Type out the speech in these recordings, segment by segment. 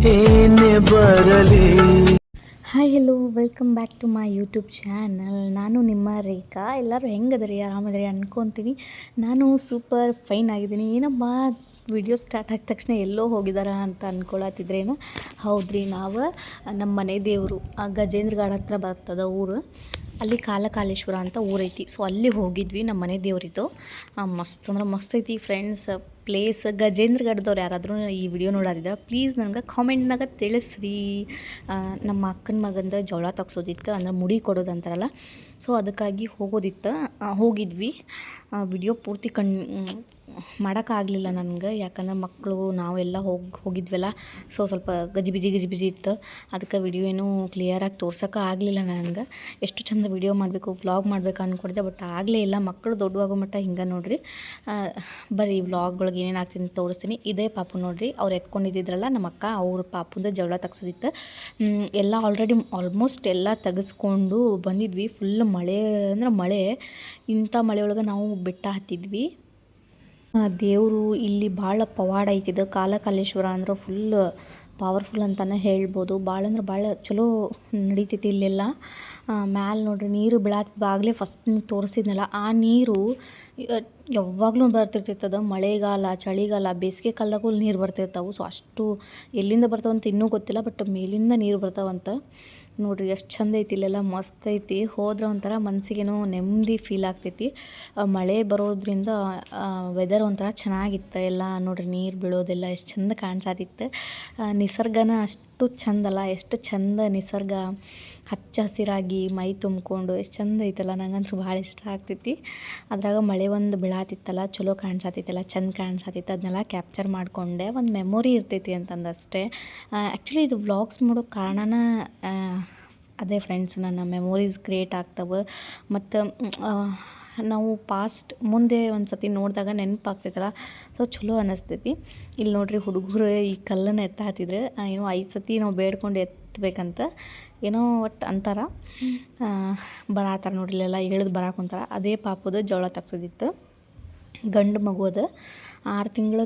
ಏನೇ ಬರಲಿ. Hi hello welcome back to my YouTube channel. ನಾನು ನಿಮ್ಮ ರೇಖಾ. ಎಲ್ಲರೂ ಹೆಂಗದ್ರಿ, ಆರಾಮದ್ರಿ ಅನ್ಕೊತೀನಿ. ನಾನು ಸೂಪರ್ ಫೈನ್ ಆಗಿದ್ದೀನಿ. ಏನಪ್ಪ ವಿಡಿಯೋ ಸ್ಟಾರ್ಟ್ ಆಗಿದ ತಕ್ಷಣ ಎಲ್ಲೋ ಹೋಗಿದಾರ ಅಂತ ಅಂದ್ಕೊಳತ್ತಿದ್ರೇನು? ಹೌದ್ರಿ, ನಾವು ನಮ್ಮ ಮನೆ ದೇವರು ಗಜೇಂದ್ರಗಢ ಹತ್ರ ಬರ್ತದ ಊರು. ಅಲ್ಲಿ ಕಾಲಕಾಲೇಶ್ವರ ಅಂತ ಊರೈತಿ. ಸೊ ಅಲ್ಲಿ ಹೋಗಿದ್ವಿ. ನಮ್ಮ ಮನೆ ದೇವ್ರಿತ್ತು. ಮಸ್ತ್ ಅಂದ್ರೆ ಮಸ್ತ್ ಐತಿ ಫ್ರೆಂಡ್ಸ್ ಪ್ಲೇಸ್. ಗಜೇಂದ್ರಗಢದವ್ರು ಯಾರಾದರೂ ಈ ವಿಡಿಯೋ ನೋಡೋದಿದ್ರೆ ಪ್ಲೀಸ್ ನನಗೆ ಕಾಮೆಂಟ್ನಾಗ ತಿಳಿಸ್ರಿ. ನಮ್ಮ ಅಕ್ಕನ ಮಗಂದ ಜವಳ ತಗ್ಸೋದಿತ್ತು, ಅಂದ್ರೆ ಮುಡಿ ಕೊಡೋದು ಅಂತಾರಲ್ಲ. ಸೊ ಅದಕ್ಕಾಗಿ ಹೋಗಿದ್ವಿ. ವಿಡಿಯೋ ಪೂರ್ತಿ ಮಾಡೋಕ್ಕಾಗಲಿಲ್ಲ ನನಗೆ, ಯಾಕಂದ್ರೆ ಮಕ್ಕಳು ನಾವೆಲ್ಲ ಹೋಗಿದ್ವಲ್ಲ. ಸೊ ಸ್ವಲ್ಪ ಗಜಿಬಿಜಿ ಇತ್ತು. ಅದಕ್ಕೆ ವಿಡಿಯೋ ಏನೂ ಕ್ಲಿಯರಾಗಿ ತೋರ್ಸೋಕೆ ಆಗಲಿಲ್ಲ ನನಗೆ. ಎಷ್ಟು ಚಂದ ವಿಡಿಯೋ ಮಾಡಬೇಕು, ವ್ಲಾಗ್ ಮಾಡಬೇಕು ಅಂದ್ಕೊಡ್ದೆ, ಬಟ್ ಆಗಲೇ ಇಲ್ಲ. ಮಕ್ಕಳು ದೊಡ್ಡವಾಗೋ ಮಟ್ಟ ಹಿಂಗೆ ನೋಡಿರಿ. ಬರೀ ವ್ಲಾಗ್ಗಳಿಗೆ ಏನೇನು ಆಗ್ತೀನಿ ಅಂತ ತೋರಿಸ್ತೀನಿ. ಇದೇ ಪಾಪು ನೋಡಿರಿ, ಅವ್ರು ಎತ್ಕೊಂಡಿದ್ದಿದ್ರಲ್ಲ ನಮ್ಮ ಅಕ್ಕ, ಅವ್ರ ಪಾಪುಂದ ಜವಳ ತಗ್ಸೋದಿತ್ತು. ಎಲ್ಲ ಆಲ್ಮೋಸ್ಟ್ ಎಲ್ಲ ತೆಗೆಸ್ಕೊಂಡು ಬಂದಿದ್ವಿ. ಫುಲ್ ಮಳೆ ಅಂದ್ರೆ ಮಳೆ. ಇಂಥ ಮಳೆಯೊಳಗೆ ನಾವು ಬೆಟ್ಟ ಹತ್ತಿದ್ವಿ. ದೇವರು ಇಲ್ಲಿ ಭಾಳ ಪವಾಡ ಐತಿದ್ದು. ಕಾಲಕಾಲೇಶ್ವರ ಅಂದ್ರೆ ಫುಲ್ ಪವರ್ಫುಲ್ ಅಂತಲೇ ಹೇಳ್ಬೋದು. ಭಾಳ ಅಂದ್ರೆ ಭಾಳ ಚಲೋ ನಡೀತೈತಿ ಇಲ್ಲೆಲ್ಲ. ಮ್ಯಾಲೆ ನೋಡ್ರಿ ನೀರು ಬೀಳತ್ತಿದ್ವು. ಆಗಲೇ ಫಸ್ಟ್ ತೋರಿಸಿದ್ನಲ್ಲ, ಆ ನೀರು ಯಾವಾಗಲೂ ಬರ್ತಿರ್ತೈತದ. ಮಳೆಗಾಲ, ಚಳಿಗಾಲ, ಬೇಸಿಗೆ ಕಾಲದಾಗೂ ನೀರು ಬರ್ತಿರ್ತಾವೆ. ಸೊ ಅಷ್ಟು ಎಲ್ಲಿಂದ ಬರ್ತಾವಂತ ಇನ್ನೂ ಗೊತ್ತಿಲ್ಲ, ಬಟ್ ಮೇಲಿಂದ ನೀರು ಬರ್ತಾವಂತ. ನೋಡಿರಿ ಎಷ್ಟು ಚಂದ ಐತಿ ಇಲ್ಲೆಲ್ಲ, ಮಸ್ತ್ ಐತಿ. ಹೋದ್ರೆ ಒಂಥರ ಮನಸ್ಸಿಗೇನೋ ನೆಮ್ಮದಿ ಫೀಲ್ ಆಗ್ತೈತಿ. ಮಳೆ ಬರೋದ್ರಿಂದ ವೆದರ್ ಒಂಥರ ಚೆನ್ನಾಗಿತ್ತು. ಎಲ್ಲ ನೋಡಿರಿ ನೀರು ಬೀಳೋದೆಲ್ಲ ಎಷ್ಟು ಚಂದ ಕಾಣಿಸತ್ತಿತ್ತು. ನಿಸರ್ಗನ ಅಷ್ಟು ಚಂದಲ್ಲ, ಎಷ್ಟು ಚಂದ ನಿಸರ್ಗ ಹಚ್ಚ ಹಸಿರಾಗಿ ಮೈ ತುಂಬಿಕೊಂಡು ಎಷ್ಟು ಚಂದ ಐತಲ್ಲ. ನಂಗಂತೂ ಭಾಳ ಇಷ್ಟ ಆಗ್ತೈತಿ. ಅದ್ರಾಗ ಮಳೆ ಒಂದು ಬೀಳಾತಿತ್ತಲ್ಲ, ಚಲೋ ಕಾಣಿಸತ್ತಿತ್ತಲ್ಲ, ಚಂದ ಕಾಣಿಸತ್ತಿತ್ತು. ಅದನ್ನೆಲ್ಲ ಕ್ಯಾಪ್ಚರ್ ಮಾಡಿಕೊಂಡೆ. ಒಂದು ಮೆಮೊರಿ ಇರ್ತೈತಿ ಅಂತಂದಷ್ಟೇ. ಆ್ಯಕ್ಚುಲಿ ಇದು ವ್ಲಾಗ್ಸ್ ಮಾಡೋ ಕಾರಣನ ಅದೇ ಫ್ರೆಂಡ್ಸ್, ನನ್ನ ಮೆಮೊರೀಸ್ ಕ್ರಿಯೇಟ್ ಆಗ್ತವೆ. ಮತ್ತು ನಾವು ಪಾಸ್ಟ್ ಮುಂದೆ ಒಂದು ಸತಿ ನೋಡಿದಾಗ ನೆನಪಾಗ್ತೈತಲ್ಲ, ಸೊ ಚಲೋ ಅನ್ನಿಸ್ತೈತಿ. ಇಲ್ಲಿ ನೋಡಿರಿ, ಹುಡುಗರು ಈ ಕಲ್ಲನ್ನು ಎತ್ತಾತಿದ್ರೆ ಏನೋ 5 ಸತಿ ನಾವು ಬೇಡ್ಕೊಂಡು ಎತ್ತಬೇಕಂತ ಏನೋ ಒಟ್ಟು ಅಂತಾರ. ಬರಾತಾರ ನೋಡ್ರಿ, ಇಲ್ಲೆಲ್ಲ ಇಳಿದು ಬರಾಕೊಂತಾರ. ಅದೇ ಪಾಪದ ಜವಳ ತಗ್ಸೋದಿತ್ತು. ಗಂಡು ಮಗು ಅದು 6 ತಿಂಗಳು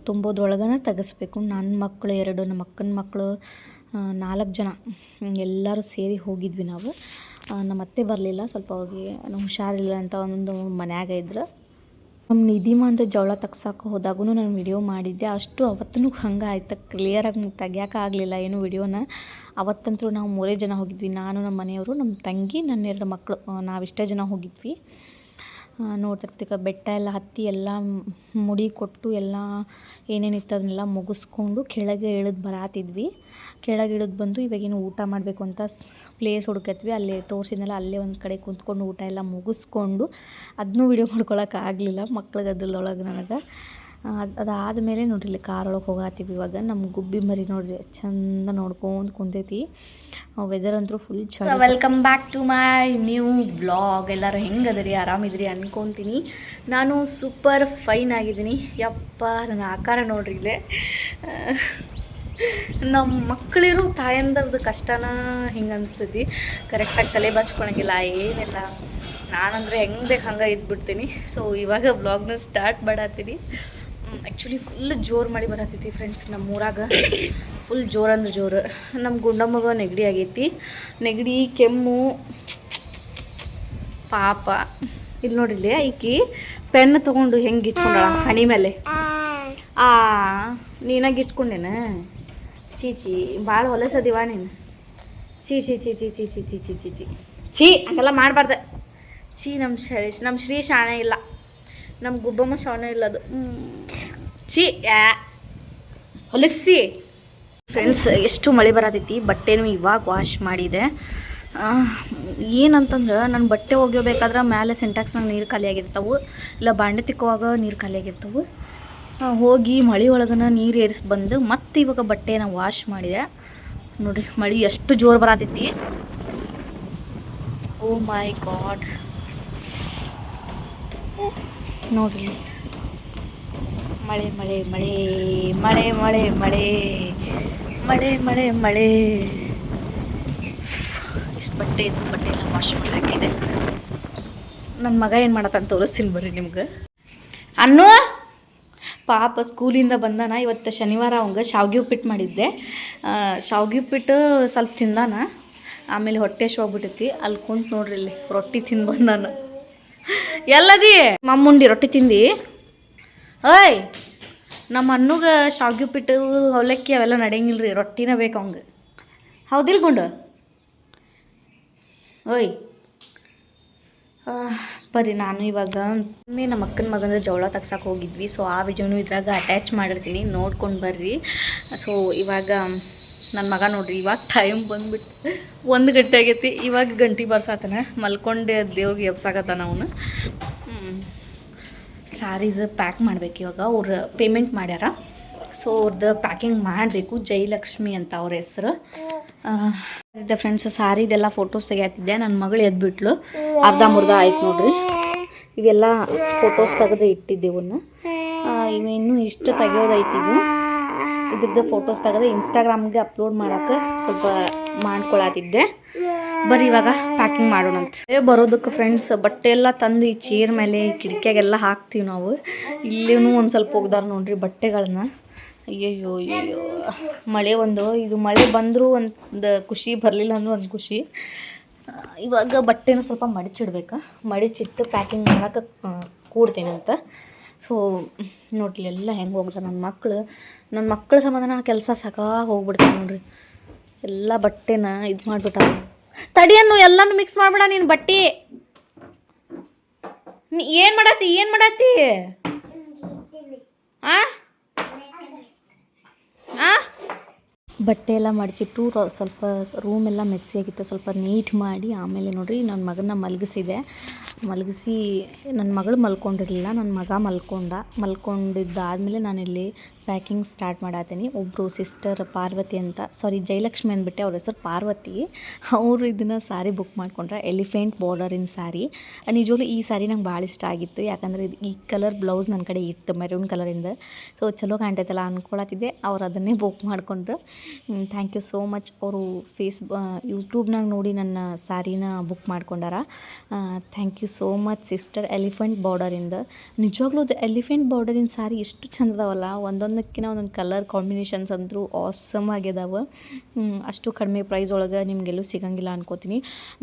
ತುಂಬೋದ್ರೊಳಗನ ತೆಗೆಸ್ಬೇಕು. ನನ್ನ ಮಕ್ಕಳು 2, ನಮ್ಮ ಅಕ್ಕನ ಮಕ್ಕಳು 4 ಜನ ಎಲ್ಲರೂ ಸೇರಿ ಹೋಗಿದ್ವಿ ನಾವು. ನಮ್ಮ ಅತ್ತೆ ಬರಲಿಲ್ಲ, ಸ್ವಲ್ಪ ಅವ್ರಿಗೆ ಹುಷಾರಿಲ್ಲ ಅಂತ ಒಂದು ಮನ್ಯಾಗ ಇದ್ರು. ನಮ್ಮ ನಿಧಿಮಾ ಅಂತ ಜವಳ ತಗ್ಸಕ್ಕೆ ಹೋದಾಗೂ ನಾನು ವಿಡಿಯೋ ಮಾಡಿದ್ದೆ. ಅಷ್ಟು ಅವತ್ತೂ ಹಂಗೆ ಆಯ್ತು, ಕ್ಲಿಯರಾಗಿ ತೆಗಿಯೋಕ್ಕಾಗಲಿಲ್ಲ ಏನು ವಿಡಿಯೋನ. ಅವತ್ತಂತೂ ನಾವು 3 ಜನ ಹೋಗಿದ್ವಿ. ನಾನು, ನಮ್ಮ ಮನೆಯವರು, ನಮ್ಮ ತಂಗಿ, ನನ್ನ 2 ಮಕ್ಕಳು, ನಾವಿಷ್ಟೇ ಜನ ಹೋಗಿದ್ವಿ. ನೋಡ್ತಿರ್ತೀಗ ಬೆಟ್ಟ ಎಲ್ಲ ಹತ್ತಿ ಎಲ್ಲ ಮುಡಿ ಕೊಟ್ಟು ಎಲ್ಲ ಏನೇನಿತ್ತು ಅದನ್ನೆಲ್ಲ ಮುಗಿಸ್ಕೊಂಡು ಕೆಳಗೆ ಇಳಿದು ಬರಾತಿದ್ವಿ. ಕೆಳಗೆ ಇಳಿದು ಬಂದು ಇವಾಗೇನು ಊಟ ಮಾಡಬೇಕು ಅಂತ ಪ್ಲೇಸ್ ಹುಡುಕತ್ವಿ. ಅಲ್ಲೇ ತೋರಿಸಿದ್ನಲ್ಲ, ಅಲ್ಲೇ ಒಂದು ಕಡೆ ಕುಂತ್ಕೊಂಡು ಊಟ ಎಲ್ಲ ಮುಗಿಸ್ಕೊಂಡು ಅದನ್ನೂ ವಿಡಿಯೋ ಮಾಡ್ಕೊಳಕ್ಕೆ ಆಗಲಿಲ್ಲ, ಮಕ್ಳಿಗೆ ಅದ್ರೊಳಗೆ ನನಗೆ. ಅದಾದಮೇಲೆ ನೋಡ್ರಿ, ಇಲ್ಲಿ ಕಾರೊಳಗೆ ಹೋಗಾತೀವಿ ಇವಾಗ. ನಮ್ಮ ಗುಬ್ಬಿ ಮರಿ ನೋಡ್ರಿ ಚಂದ ನೋಡ್ಕೊಂಡು ಕುಂತೈತಿ. ವೆದರ್ ಅಂತೂ ಫುಲ್ ಚಲೋ. Welcome back to my new vlog. ಎಲ್ಲರೂ ಹೆಂಗದ್ರಿ, ಆರಾಮಿದ್ರಿ ಅನ್ಕೊತೀನಿ. ನಾನು ಸೂಪರ್ ಫೈನ್ ಆಗಿದ್ದೀನಿ. ಯಪ್ಪ, ನನ್ನ ಆಕಾರ ನೋಡ್ರಿ ಇಲ್ಲೇ. ನಮ್ಮ ಮಕ್ಕಳಿರೋ ತಾಯಂದ್ರದ್ದು ಕಷ್ಟನ ಹಿಂಗೆ ಅನಿಸ್ತೈತಿ. ಕರೆಕ್ಟಾಗಿ ತಲೆ ಬಚ್ಕೊಳಂಗಿಲ್ಲ, ಏನಿಲ್ಲ. ನಾನಂದರೆ ಹೆಂಗೆ ಬೇಕು ಹಂಗೆ ಇದ್ಬಿಡ್ತೀನಿ. ಸೊ ಇವಾಗ ವ್ಲಾಗ್ನ ಸ್ಟಾರ್ಟ್ ಮಾಡತ್ತೀನಿ. ಆ್ಯಕ್ಚುಲಿ ಫುಲ್ ಜೋರು ಮಳೆ ಬರತ್ತೈತಿ ಫ್ರೆಂಡ್ಸ್. ನಮ್ಮ ಊರಾಗ ಫುಲ್ ಜೋರು ಅಂದ್ರೆ ಜೋರು. ನಮ್ಮ ಗುಂಡಮ್ಮಗ ನೆಗಡಿ ಆಗೈತಿ. ನೆಗಡಿ, ಕೆಮ್ಮು, ಪಾಪ. ಇಲ್ಲಿ ನೋಡಿಲ್ಲಿ ಈಕಿ ಪೆನ್ ತೊಗೊಂಡು ಹೆಂಗೆ ಇಟ್ಕೊಂಡಳ ಹಣಿ ಮೇಲೆ. ನೀನಾಗ ಇಟ್ಕೊಂಡೇನ? ಚೀಚಿ, ಭಾಳ ಹೊಲಸದಿವ ನೀನು. ಚೀ ಚೀ ಚೀ ಚೀ ಚೀ ಚೀ ಚೀ ಚೀ ಚೀ ಚೀ ಚೀ ಹಂಗೆಲ್ಲ ಮಾಡಬಾರ್ದು. ಚೀ, ನಮ್ಮ ಶ್ರೀ ಶಾಣೆ ಇಲ್ಲ, ನಮ್ಮ ಗುಬ್ಬಮ್ಮ ಶಾಣೆ ಇಲ್ಲ. ಅದು ಚೀ ಹೊಲಸಿ. ಫ್ರೆಂಡ್ಸ್, ಎಷ್ಟು ಮಳೆ ಬರತೈತಿ. ಬಟ್ಟೆನೂ ಇವಾಗ ವಾಶ್ ಮಾಡಿದೆ. ಏನಂತಂದ್ರೆ ನನ್ನ ಬಟ್ಟೆ ಒಗಿಬೇಕಾದ್ರೆ ಮೇಲೆ ಸಿಂಟ್ಯಾಕ್ಸ್ನಾಗ ನೀರು ಖಾಲಿ ಆಗಿರ್ತಾವೆ, ಇಲ್ಲ ಬಾಂಡೆ ತಿಕ್ಕುವಾಗ ನೀರು ಖಾಲಿ ಆಗಿರ್ತಾವೆ. ಹೋಗಿ ಮಳೆ ಒಳಗನ ನೀರು ಏರಿಸಿ ಬಂದು ಮತ್ತೆ ಇವಾಗ ಬಟ್ಟೆನ ವಾಶ್ ಮಾಡಿದೆ. ನೋಡಿರಿ, ಮಳೆ ಎಷ್ಟು ಜೋರು ಬರತೈತಿ. ಓ ಮೈ ಗಾಡ್, ನೋಡ್ರಿ ಮಳೆ ಮಳೆ ಮಳೆ ಮಳೆ ಮಳೆ ಮಳೆ ಮಳೆ ಮಳೆ ಮಳೆ. ಇಷ್ಟು ಬಟ್ಟೆ ಇದ್ದು ಬಟ್ಟೆ ಎಲ್ಲ ವಾಶ್ ಮಾಡಿ ಹಾಕಿದೆ. ನನ್ನ ಮಗ ಏನು ಮಾಡತ್ತಂತ ತೋರಿಸ್ತೀನಿ ಬರ್ರಿ ನಿಮ್ಗೆ. ಪಾಪ ಸ್ಕೂಲಿಂದ ಬಂದಾನ. ಇವತ್ತು ಶನಿವಾರ ಅವಂಗೆ ಶಾವ್ಗೆ ಉಪ್ಪಿಟ್ಟು ಮಾಡಿದ್ದೆ. ಶಾವ್ಗೆ ಉಪ್ಪಿಟ್ಟು ಸ್ವಲ್ಪ ತಿಂದಾನ, ಆಮೇಲೆ ಹೊಟ್ಟೆ ಹೋಗ್ಬಿಟ್ಟೈತಿ. ಅಲ್ಲಿ ಕುಂತು ನೋಡ್ರಿ, ಇಲ್ಲಿ ರೊಟ್ಟಿ ತಿಂದು ಬಂದಾನ. ಎಲ್ಲದಿ ಮಮ್ಮುಂಡಿ ರೊಟ್ಟಿ ತಿಂದು? ಓಯ್, ನಮ್ಮ ಅಣ್ಣಗೆ ಶಾವ್ಗೆ ಉಪ್ಪಿಟ್ಟು ಅವಲಕ್ಕಿ ಅವೆಲ್ಲ ನಡೆಯಂಗಿಲ್ಲ ರೀ, ರೊಟ್ಟಿನೇ ಬೇಕು ಅವಂಗೆ. ಹೌದಿಲ್ಲ ಗುಂಡು? ಓಯ್ ಬರ್ರಿ, ನಾನು ಇವಾಗ ನಮ್ಮ ಅಕ್ಕನ ಮಗಂದ ಜವಳ ತಗ್ಸಕ್ಕೆ ಹೋಗಿದ್ವಿ. ಸೊ ಆ ವಿಡಿಯೋನು ಇದ್ರಾಗ ಅಟ್ಯಾಚ್ ಮಾಡಿರ್ತೀನಿ, ನೋಡ್ಕೊಂಡು ಬರ್ರಿ. ಸೊ ಇವಾಗ ನನ್ನ ಮಗ ನೋಡ್ರಿ, ಇವಾಗ ಟೈಮ್ ಬಂದ್ಬಿಟ್ಟು 1 ಗಂಟೆ ಆಗೈತಿ. ಇವಾಗ ಗಂಟೆ ಬರ್ಸಾತಾನೆ, ಮಲ್ಕೊಂಡೆ ದೇವ್ರಿಗೆ ಎಬ್ಸಾಕತ್ತಾನ ಅವನು. ಸ್ಯಾರೀಸ್ ಪ್ಯಾಕ್ ಮಾಡ್ಬೇಕು ಇವಾಗ. ಅವ್ರು ಪೇಮೆಂಟ್ ಮಾಡ್ಯಾರ, ಸೊ ಅವ್ರದ್ದು ಪ್ಯಾಕಿಂಗ್ ಮಾಡಬೇಕು. ಜಯಲಕ್ಷ್ಮಿ ಅಂತ ಅವ್ರ ಹೆಸರು. ಫ್ರೆಂಡ್ಸ್, ಸ್ಯಾರಿದೆಲ್ಲ ಫೋಟೋಸ್ ತೆಗಿತಿದ್ದೆ. ನನ್ನ ಮಗಳು ಎದ್ಬಿಟ್ಲು, ಅರ್ಧಂಬರ್ಧ ಆಯ್ತು ನೋಡ್ರಿ. ಇವೆಲ್ಲ ಫೋಟೋಸ್ ತೆಗೆದು ಇಟ್ಟಿದ್ದೆವನ್ನು. ಇವು ಇನ್ನೂ ಇಷ್ಟು ತೆಗಿಯೋದೈತಿ. ಇದ್ರದ್ದು ಫೋಟೋಸ್ ತೆಗೆದು ಇನ್ಸ್ಟಾಗ್ರಾಮ್ಗೆ ಅಪ್ಲೋಡ್ ಮಾಡೋಕ್ಕೆ ಸ್ವಲ್ಪ ಮಾಡ್ಕೊಳತಿದ್ದೆ. ಬರೀ ಇವಾಗ ಪ್ಯಾಕಿಂಗ್ ಮಾಡೋಣಂತ. ಬರೋದಕ್ಕೆ ಫ್ರೆಂಡ್ಸ್ ಬಟ್ಟೆ ಎಲ್ಲ ತಂದು ಈ ಚೇರ್ ಮೇಲೆ ಕಿಟಕಿಯಾಗೆಲ್ಲ ಹಾಕ್ತೀವಿ ನಾವು. ಇಲ್ಲೇನೂ ಒಂದು ಸ್ವಲ್ಪ ಹೋಗ್ದಾರ ನೋಡ್ರಿ ಬಟ್ಟೆಗಳನ್ನ. ಅಯ್ಯಯ್ಯೋ ಇದು ಮಳೆ ಬಂದರೂ ಒಂದು ಖುಷಿ, ಬರಲಿಲ್ಲ ಅಂದರೂ ಒಂದು ಖುಷಿ. ಇವಾಗ ಬಟ್ಟೆನ ಸ್ವಲ್ಪ ಮಡಿಚಿಡ್ಬೇಕು. ಮಡಿಚಿಟ್ಟು ಪ್ಯಾಕಿಂಗ್ ಮಾಡೋಕೆ ಕೂಡ್ತೇನಂತ. ಸೊ ನೋಡ್ಲಿ ಎಲ್ಲ ಹೆಂಗೆ ಹೋಗ್ತಾರೆ ನನ್ನ ಮಕ್ಕಳ ಸಮಾಧಾನ ಕೆಲಸ ಸಾಕಾಗಿ ಹೋಗ್ಬಿಡ್ತಾರೆ ನೋಡ್ರಿ. ಎಲ್ಲ ಬಟ್ಟೆನ ಇದು ಮಾಡಿಬಿಟ್ಟ. ತಡಿಯನ್ನು ಎಲ್ಲನೂ ಮಿಕ್ಸ್ ಮಾಡ್ಬೇಡ ನೀನು. ಬಟ್ಟೆ ಏನು ಮಾಡತ್ತಿ ಬಟ್ಟೆ ಎಲ್ಲ ಮಡಚಿಟ್ಟು ಸ್ವಲ್ಪ ರೂಮ್ ಎಲ್ಲ ಮೆಸ್ಸಿ ಆಗಿತ್ತು, ಸ್ವಲ್ಪ ನೀಟ್ ಮಾಡಿ ಆಮೇಲೆ ನೋಡ್ರಿ ನನ್ನ ಮಗನ ಮಲಗಿಸಿ ನನ್ನ ಮಗಳು ಮಲ್ಕೊಂಡಿರಲಿಲ್ಲ, ನನ್ನ ಮಗ ಮಲ್ಕೊಂಡಿದ್ದಾದಮೇಲೆ ನಾನಿಲ್ಲಿ ಪ್ಯಾಕಿಂಗ್ ಸ್ಟಾರ್ಟ್ ಮಾಡತ್ತೀನಿ. ಒಬ್ಬರು ಸಿಸ್ಟರ್ ಪಾರ್ವತಿ ಅಂತ, ಜಯಲಕ್ಷ್ಮಿ ಅಂದ್ಬಿಟ್ಟೆ, ಅವ್ರ ಹೆಸರು ಪಾರ್ವತಿ. ಅವರು ಇದನ್ನು ಸ್ಯಾರಿ ಬುಕ್ ಮಾಡ್ಕೊಂಡ್ರೆ, ಎಲಿಫೆಂಟ್ ಬಾರ್ಡರಿನ ಸ್ಯಾರಿ. ನಿಜವಾಗ್ಲೂ ಈ ಸ್ಯಾರಿ ನಂಗೆ ಭಾಳ ಇಷ್ಟ ಆಗಿತ್ತು, ಯಾಕಂದರೆ ಈ ಕಲರ್ ಬ್ಲೌಸ್ ನನ್ನ ಕಡೆ ಇತ್ತು, ಮೆರೂನ್ ಕಲರಿಂದ. ಸೊ ಚಲೋ ಕಾಣ್ತೈತಲ್ಲ ಅಂದ್ಕೊಳತ್ತಿದ್ದೆ. ಅವ್ರು ಅದನ್ನೇ ಬುಕ್ ಮಾಡಿಕೊಂಡ್ರು. Thank you so much. ಅವರು ಯೂಟ್ಯೂಬ್ನಾಗ ನೋಡಿ ನನ್ನ ಸ್ಯಾರಿನ ಬುಕ್ ಮಾಡ್ಕೊಂಡಾರ. Thank you so much sister. Elephant ಬಾರ್ಡರಿಂದ ನಿಜವಾಗ್ಲೂ ಅದು ಎಲಿಫೆಂಟ್ ಬಾರ್ಡರಿನ ಸ್ಯಾರಿ ಎಷ್ಟು ಚಂದದವಲ್ಲ, ಒಂದೊಂದಕ್ಕಿಂತ ಒಂದೊಂದು ಕಲರ್ ಕಾಂಬಿನೇಷನ್ಸ್ ಅಂದರೂ ಆಸಮ್ ಆಗ್ಯದಾವ. ಅಷ್ಟು ಕಡಿಮೆ ಪ್ರೈಸ್ ಒಳಗೆ ನಿಮಗೆಲ್ಲೂ ಸಿಗಂಗಿಲ್ಲ ಅನ್ಕೋತೀನಿ.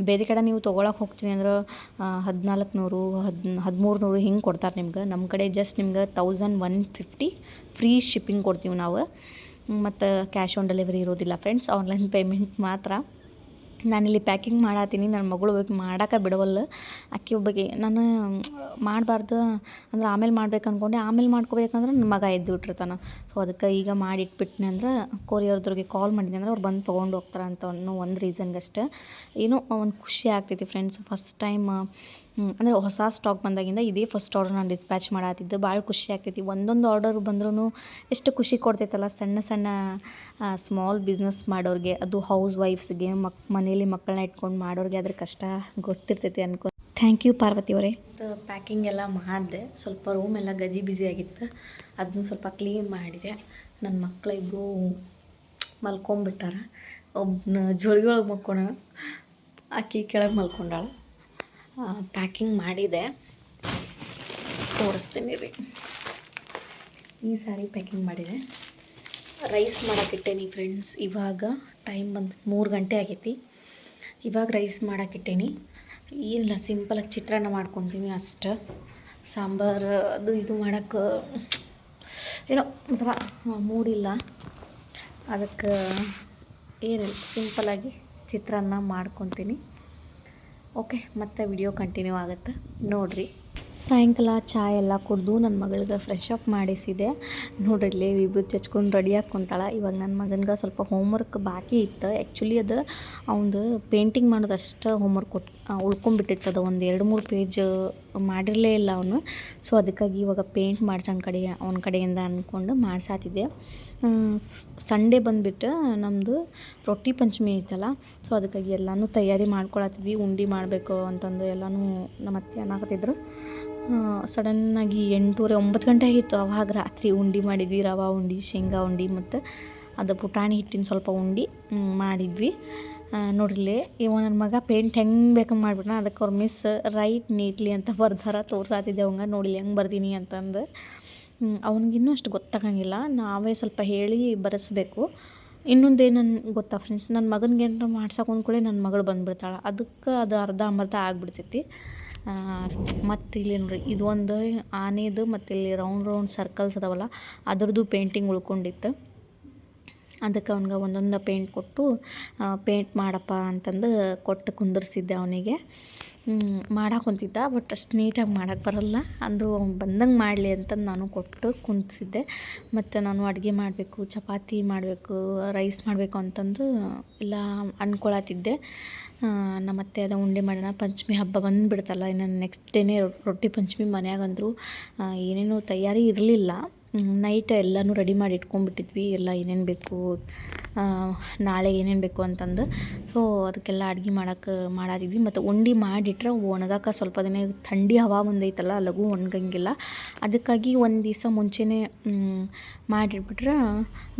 ಬೇರೆ ಕಡೆ ನೀವು ತೊಗೊಳಕ್ಕೆ ಹೋಗ್ತೀನಿ ಅಂದ್ರೆ 1400 1300 ಹಿಂಗೆ ಕೊಡ್ತಾರೆ ನಿಮ್ಗೆ. ನಮ್ಮ ಕಡೆ ಜಸ್ಟ್ ನಿಮ್ಗೆ 1150 ಫ್ರೀ ಶಿಪ್ಪಿಂಗ್ ಕೊಡ್ತೀವಿ ನಾವು. ಮತ್ತು ಕ್ಯಾಶ್ ಆನ್ ಡೆಲಿವರಿ ಇರೋದಿಲ್ಲ ಫ್ರೆಂಡ್ಸ್, ಆನ್ಲೈನ್ ಪೇಮೆಂಟ್ ಮಾತ್ರ. ನಾನಿಲ್ಲಿ ಪ್ಯಾಕಿಂಗ್ ಮಾಡತ್ತೀನಿ. ನನ್ನ ಮಗಳು ಹೋಗಿ ಮಾಡೋಕೆ ಬಿಡವಲ್ಲ. ಅಕ್ಕಿ ಒಬ್ಬಗೆ ನಾನು ಮಾಡಬಾರ್ದು ಅಂದ್ರೆ ಆಮೇಲೆ ಮಾಡ್ಬೇಕು ಅಂದ್ಕೊಂಡೆ. ಆಮೇಲೆ ಮಾಡ್ಕೋಬೇಕಂದ್ರೆ ನನ್ನ ಮಗ ಎದ್ದು ಬಿಟ್ಟಿರ್ತಾನೆ. ಸೊ ಅದಕ್ಕೆ ಈಗ ಮಾಡಿಟ್ಬಿಟ್ನೆ ಅಂದ್ರೆ ಕೊರಿಯರ್ದವ್ರಿಗೆ ಕಾಲ್ ಮಾಡಿದ್ದೆ ಅಂದ್ರೆ ಅವ್ರು ಬಂದು ತೊಗೊಂಡು ಹೋಗ್ತಾರೆ ಅಂತ ಅನ್ನೋ ಒಂದು ರೀಸನ್ಗಷ್ಟೇ. ಏನೋ ಒಂದು ಖುಷಿ ಆಗ್ತೈತಿ ಫ್ರೆಂಡ್ಸ್. ಫಸ್ಟ್ ಟೈಮ್ ಅಂದರೆ ಹೊಸ ಸ್ಟಾಕ್ ಬಂದಾಗಿಂದ ಇದೇ ಫಸ್ಟ್ ಆರ್ಡರ್ ನಾನು ಡಿಸ್ಪ್ಯಾಚ್ ಮಾಡತ್ತಿದ್ದೆ. ಭಾಳ ಖುಷಿ ಆಗ್ತೈತಿ. ಒಂದೊಂದು ಆರ್ಡರ್ ಬಂದ್ರೂ ಎಷ್ಟು ಖುಷಿ ಕೊಡ್ತೈತಲ್ಲ. ಸಣ್ಣ ಸ್ಮಾಲ್ ಬಿಸ್ನೆಸ್ ಮಾಡೋರಿಗೆ, ಅದು ಹೌಸ್ ವೈಫ್ಸ್ಗೆ, ಮನೇಲಿ ಮಕ್ಕಳನ್ನ ಇಟ್ಕೊಂಡು ಮಾಡೋರಿಗೆ ಅದ್ರ ಕಷ್ಟ ಗೊತ್ತಿರ್ತೈತಿ ಅನ್ಕೊ. ಥ್ಯಾಂಕ್ ಯು ಪಾರ್ವತಿ ಅವರೇ. ಪ್ಯಾಕಿಂಗ್ ಎಲ್ಲ ಮಾಡಿದೆ. ಸ್ವಲ್ಪ ರೂಮ್ ಎಲ್ಲ ಗಜಿ ಬಿಸಿ ಆಗಿತ್ತು, ಅದನ್ನು ಸ್ವಲ್ಪ ಕ್ಲೀನ್ ಮಾಡಿದೆ. ನನ್ನ ಮಕ್ಕಳಿಬ್ಬರು ಮಲ್ಕೊಂಬಿಟ್ಟಾರ. ಒಬ್ಬನ ಜೋಳಿಗೊಳಗೆ ಮಲ್ಕೋಣ, ಆಕಿ ಕೆಳಗೆ ಮಲ್ಕೊಂಡಾಳ. ಪ್ಯಾಕಿಂಗ್ ಮಾಡಿದೆ, ತೋರಿಸ್ತೀನಿ ರೀ. ಈ ಸಾರಿ ಪ್ಯಾಕಿಂಗ್ ಮಾಡಿದೆ. ರೈಸ್ ಮಾಡೋಕ್ಕಿಟ್ಟೇನಿ ಫ್ರೆಂಡ್ಸ್. ಇವಾಗ ಟೈಮ್ ಬಂದು 3 ಗಂಟೆ ಆಗೈತಿ. ಇವಾಗ ರೈಸ್ ಮಾಡೋಕ್ಕಿಟ್ಟೇನಿ. ಏನಿಲ್ಲ, ಸಿಂಪಲಾಗಿ ಚಿತ್ರಾನ್ನ ಮಾಡ್ಕೊತೀನಿ ಅಷ್ಟು. ಸಾಂಬಾರು ಅದು ಇದು ಮಾಡೋಕ್ಕೆ ಏನೋ ಒಂಥರ ಮೂಡಿಲ್ಲ, ಅದಕ್ಕೆ ಏನಿಲ್ಲ, ಸಿಂಪಲಾಗಿ ಚಿತ್ರಾನ್ನ ಮಾಡ್ಕೊತೀನಿ. ಓಕೆ, ಮತ್ತೆ ವಿಡಿಯೋ ಕಂಟಿನ್ಯೂ ಆಗುತ್ತೆ ನೋಡಿರಿ. ಸಾಯಂಕಾಲ ಚಾಯ್ ಎಲ್ಲ ಕುಡಿದು ನನ್ನ ಮಗಳಿಗೆ ಫ್ರೆಶ್ ಅಪ್ ಮಾಡಿಸಿದೆ. ನೋಡ್ರಿ ಇಲ್ಲೇ ವಿಭೂತಿ ಹಚ್ಕೊಂಡು ರೆಡಿಯಾಗಿ ಕುಂತಾಳ. ಇವಾಗ ನನ್ನ ಮಗನಿಗೆ ಸ್ವಲ್ಪ ಹೋಮ್ವರ್ಕ್ ಬಾಕಿ ಇತ್ತು. ಆ್ಯಕ್ಚುಲಿ ಅದು ಅವನದು ಪೇಂಟಿಂಗ್ ಮಾಡೋದು ಅಷ್ಟು ಹೋಮ್ವರ್ಕ್ ಉಳ್ಕೊಂಬಿಟ್ಟಿತ್ತು. ಅದು ಒಂದು 2-3 ಪೇಜ್ ಮಾಡಿರಲೇ ಇಲ್ಲ ಅವನು. ಸೊ ಅದಕ್ಕಾಗಿ ಇವಾಗ ಪೇಂಟ್ ಮಾಡ್ಸೋಣ ಅವನ ಕಡೆಯಿಂದ ಅಂದ್ಕೊಂಡು ಮಾಡ್ಸಾತಿದ್ದೆ. ಸಂಡೇ ಬಂದುಬಿಟ್ಟು ನಮ್ಮದು ರೊಟ್ಟಿ ಪಂಚಮಿ ಐತಲ್ಲ, ಸೊ ಅದಕ್ಕಾಗಿ ಎಲ್ಲನೂ ತಯಾರಿ ಮಾಡ್ಕೊಳತ್ತಿದ್ವಿ. ಉಂಡೆ ಮಾಡಬೇಕು ಅಂತಂದು ಎಲ್ಲನೂ ನಮ್ಮ ಅತ್ತೆ ಅನ್ನಕತ್ತಿದ್ರು. ಸಡನ್ನಾಗಿ 8-9 ಗಂಟೆ ಆಗಿತ್ತು. ಅವಾಗ ರಾತ್ರಿ ಉಂಡೆ ಮಾಡಿದ್ವಿ. ರವೆ ಉಂಡೆ, ಶೇಂಗಾ ಉಂಡೆ ಮತ್ತು ಅದು ಪುಟಾಣಿ ಹಿಟ್ಟಿನ ಸ್ವಲ್ಪ ಉಂಡೆ ಮಾಡಿದ್ವಿ. ನೋಡ್ರಿಲ್ಲೇ ಇವ ನನ್ನ ಮಗ ಪೇಂಟ್ ಹೆಂಗೆ ಬೇಕಂಗೆ ಮಾಡಿಬಿಟ್ನ. ಅದಕ್ಕೆ ಅವ್ರ ಮಿಸ್ ರೈಟ್ ನೀಟ್ಲಿ ಅಂತ ಬರ್ದಾರ. ತೋರ್ಸಾತಿದ್ದೆ ಅವಂಗೆ, ನೋಡಿಲಿ ಹೆಂಗೆ ಬರ್ದೀನಿ ಅಂತಂದು. ಅವನಿಗಿನ್ನೂ ಅಷ್ಟು ಗೊತ್ತಾಗಂಗಿಲ್ಲ, ನಾವೇ ಸ್ವಲ್ಪ ಹೇಳಿ ಬರೆಸ್ಬೇಕು. ಇನ್ನೊಂದೇನು ಗೊತ್ತಾ ಫ್ರೆಂಡ್ಸ್, ನನ್ನ ಮಗನಿಗೆ ಏನಾರ ಮಾಡ್ಸಕ್ಕೆ ಅಂದ್ಕೊಳ್ಳಿ ನನ್ನ ಮಗಳು ಬಂದುಬಿಡ್ತಾಳೆ, ಅದಕ್ಕೆ ಅದು ಅರ್ಧಂಬರ್ಧ ಆಗಿಬಿಡ್ತೈತಿ. ಮತ್ತು ಇಲ್ಲಿ ನೋಡಿರಿ, ಇದು ಒಂದು ಆನೆದು ಮತ್ತು ಇಲ್ಲಿ ರೌಂಡ್ ಸರ್ಕಲ್ಸ್ ಅದಾವಲ್ಲ ಅದ್ರದ್ದು ಪೇಂಟಿಂಗ್ ಉಳ್ಕೊಂಡಿತ್ತು. ಅದಕ್ಕೆ ಅವ್ನಿಗೆ ಒಂದೊಂದು ಪೇಂಟ್ ಕೊಟ್ಟು ಪೇಂಟ್ ಮಾಡಪ್ಪ ಅಂತಂದು ಕೊಟ್ಟು ಕುಂದರ್ಸಿದ್ದೆ ಅವನಿಗೆ. ಮಾಡಕ್ಕೆ ಕುಂತಿದ್ದ, ಬಟ್ ಅಷ್ಟು ನೀಟಾಗಿ ಮಾಡೋಕ್ಕೆ ಬರಲ್ಲ ಅಂದರೂ ಅವ್ನು ಬಂದಂಗೆ ಮಾಡಲಿ ಅಂತಂದು ನಾನು ಕೊಟ್ಟು ಕುಂತಿಸಿದ್ದೆ. ಮತ್ತು ನಾನು ಅಡುಗೆ ಮಾಡಬೇಕು, ಚಪಾತಿ ಮಾಡಬೇಕು, ರೈಸ್ ಮಾಡಬೇಕು ಅಂತಂದು ಎಲ್ಲ ಅಂದ್ಕೊಳತ್ತಿದ್ದೆ. ನಮ್ಮತ್ತೆ ಅದ ಉಂಡೆ ಮಾಡೋಣ, ಪಂಚಮಿ ಹಬ್ಬ ಬಂದುಬಿಡ್ತಲ್ಲ, ಇನ್ನು ನೆಕ್ಸ್ಟ್ ಡೇನೇ ರೊಟ್ಟಿ ಪಂಚಮಿ. ಮನ್ಯಾಗಂದ್ರು ಏನೇನು ತಯಾರಿ ಇರಲಿಲ್ಲ. ನೈಟ್ ಎಲ್ಲನೂ ರೆಡಿ ಮಾಡಿ ಇಟ್ಕೊಂಡ್ಬಿಟ್ಟಿದ್ವಿ, ಎಲ್ಲ ಏನೇನು ಬೇಕು, ನಾಳೆ ಏನೇನು ಬೇಕು ಅಂತಂದು. ಸೊ ಅದಕ್ಕೆಲ್ಲ ಅಡ್ಗೆ ಮಾಡತ್ತಿದ್ವಿ. ಮತ್ತು ಉಂಡೆ ಮಾಡಿಟ್ರೆ ಒಣಗಾಕ ಸ್ವಲ್ಪ ದಿನ, ಥಂಡಿ ಹವಾ ಬಂದೈತಲ್ಲ ಲಘು ಒಣಗಂಗಿಲ್ಲ. ಅದಕ್ಕಾಗಿ ಒಂದು ದಿವಸ ಮುಂಚೆನೇ ಮಾಡಿಟ್ಬಿಟ್ರೆ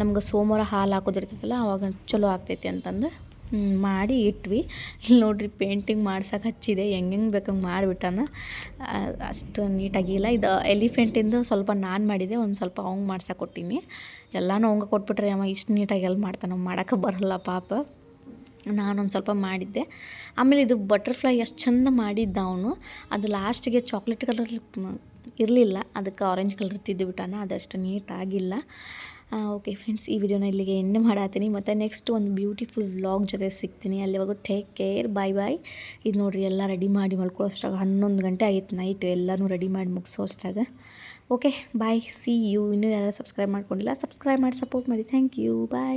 ನಮ್ಗೆ ಸೋಮವಾರ ಹಾಲು ಹಾಕೋದಿರ್ತೈತಲ್ಲ ಆವಾಗ ಚಲೋ ಆಗ್ತೈತಿ ಅಂತಂದು ಮಾಡಿ ಇಟ್ವಿ. ಇಲ್ಲಿ ನೋಡಿರಿ, ಪೇಂಟಿಂಗ್ ಮಾಡ್ಸಕ್ಕೆ ಹಚ್ಚಿದೆ, ಹೆಂಗೆ ಬೇಕಂಗೆ ಮಾಡಿಬಿಟ್ಟಾನ. ಅಷ್ಟು ನೀಟಾಗಿಲ್ಲ. ಇದು ಎಲಿಫೆಂಟಿಂದು ಸ್ವಲ್ಪ ನಾನು ಮಾಡಿದೆ, ಒಂದು ಸ್ವಲ್ಪ ಅವಂಗೆ ಮಾಡ್ಸಕ್ಕೆ ಕೊಟ್ಟೀನಿ. ಎಲ್ಲನೂ ಅವಂಗೆ ಕೊಟ್ಬಿಟ್ರೆ ಅವ ಇಷ್ಟು ನೀಟಾಗಿ ಎಲ್ಲಿ ಮಾಡ್ತಾನೆ, ಮಾಡೋಕ್ಕೆ ಬರಲ್ಲ ಪಾಪ. ನಾನೊಂದು ಸ್ವಲ್ಪ ಮಾಡಿದ್ದೆ. ಆಮೇಲೆ ಇದು ಬಟರ್ಫ್ಲೈ ಎಷ್ಟು ಚಂದ ಮಾಡಿದ್ದ ಅವನು. ಅದು ಲಾಸ್ಟಿಗೆ ಚಾಕ್ಲೇಟ್ ಕಲರ್ ಇರಲಿಲ್ಲ, ಅದಕ್ಕೆ ಆರೆಂಜ್ ಕಲರ್ ತಿದ್ದುಬಿಟ್ಟಾನ, ಅದಷ್ಟು ನೀಟಾಗಿಲ್ಲ. ಓಕೆ ಫ್ರೆಂಡ್ಸ್, ಈ ವಿಡಿಯೋನ ಇಲ್ಲಿಗೆ ಎಂಡ್ ಮಾಡತ್ತೀನಿ. ಮತ್ತು ನೆಕ್ಸ್ಟ್ ಒಂದು ಬ್ಯೂಟಿಫುಲ್ ವ್ಲಾಗ್ ಜೊತೆ ಸಿಗ್ತೀನಿ. ಅಲ್ಲಿವರೆಗೂ ಟೇಕ್ ಕೇರ್, ಬಾಯ್. ಇದು ನೋಡಿರಿ, ಎಲ್ಲ ರೆಡಿ ಮಾಡಿ ಮಲ್ಕೊಳ್ಳೋಷ್ಟ್ರಾಗ 11 ಗಂಟೆ ಆಗಿತ್ತು ನೈಟ್, ಎಲ್ಲನೂ ರೆಡಿ ಮಾಡಿ ಮುಗಿಸೋಷ್ಟ್ರಾಗ. Okay bye, see you. ಇನ್ನೂ ಯಾರು ಸಬ್ಸ್ಕ್ರೈಬ್ ಮಾಡ್ಕೊಂಡಿಲ್ಲ, ಸಬ್ಸ್ಕ್ರೈಬ್ ಮಾಡಿ ಸಪೋರ್ಟ್ ಮಾಡಿ. Thank you, bye.